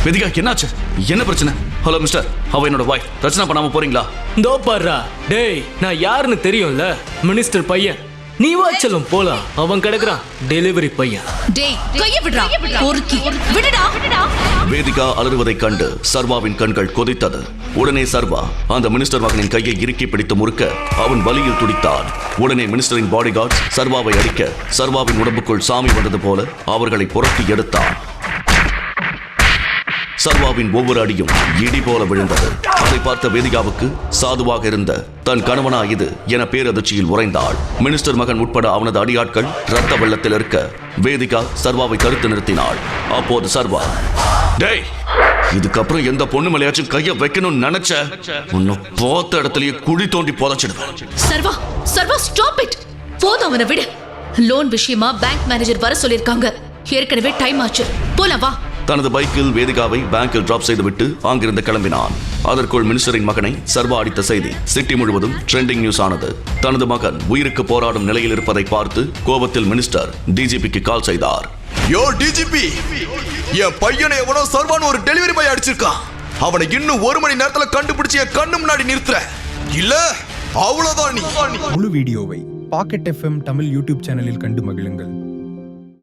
வேதிகா என்னாச்சு? என்ன பிரச்சனை? ஹலோ மிஸ்டர், அவ என்னோட வைஃப். பிரச்சனை பண்ணாம போறீங்களா? தோ பாருடா, டேய் நான் யாருன்னு தெரியும்ல, மினிஸ்டர் பையன். நீ வாச்சலும் போலாம், அவன் கிடக்குறான் டெலிவரி பையன். டேய் கைய விடுடா, பொறுக்கி விடுடா. வேதிகா அலறுவதைக் கண்டு சர்வாவின் கண்கள் கொதித்தது. உடனே சர்வா அந்த மினிஸ்டர் மகனின் கையை இறுக்கி பிடித்து முறுக்க அவன் வலியில் துடித்தான். உடனே மினிஸ்டரின் பாடிகார்ட்ஸ் சர்வாவை அடிக்க சர்வாவின் உடம்புக்குள் சாமி வந்தது போல அவர்களை புரட்டி எடுத்தான். சர்வாவின் ஒவ்வொரு அடியும் இடி போல விழுந்தது. அதை பார்த்த வேதிகாவுக்கு சாதுவாக இருந்த தன் கணவனா இது என பேரதிர்ச்சியில் உறைந்தாள். மினிஸ்டர் மகன் உட்பட அவனது அடியாட்கள் ரத்த வெள்ளத்தில் இருக்க வேதிகா சர்வாவை தடுத்து நிறுத்தினாள். அப்போது சர்வா, டேய் இதுக்கப்புறம் எந்த பொண்ணு மேலேயாச்சும் கைய வைக்கணும்னு நினைச்ச உன்னை பார்த்த இடத்துலயே குழி தோண்டி புதைச்சிடுவேன். சர்வா சர்வா ஸ்டாப் இட். போதும், அவனை விடு. லோன் விஷயமா பேங்க் மேனேஜர் வர சொல்லிருக்காங்க. ஏற்கனவே டைம் ஆச்சு, போலாம் வா. தனது பைக்கில் வேதிகாவை பேங்கில் டிராப் செய்துவிட்டு அங்கிருந்து கிளம்பினான். அதற்குள் மினிஸ்டரின் மகனை சர்வா அடித்த செய்தி சிட்டி முழுவதும் ட்ரெண்டிங் நியூஸ் ஆனது. தனது மகன் உயிருக்கு போராடும் நிலையில் இருப்பதை பார்த்து கோபத்தில் மினிஸ்டர் டிஜிபிக்கு கால் செய்தார். யோ டிஜிபி, என் பையனை எவனோ சர்வான்னு ஒரு டெலிவரி பாய் அடிச்சிருக்கான். அவனை இன்னும் 1 மணி நேரத்துல கண்டுபிடிச்சு என் கண்ணு முன்னாடி நிறுத்துற இல்ல அவ்வளவுதான் நீ. முழு வீடியோவை பாக்கெட் FM தமிழ் யூடியூப் சேனலில் கண்டு மகிழுங்கள்.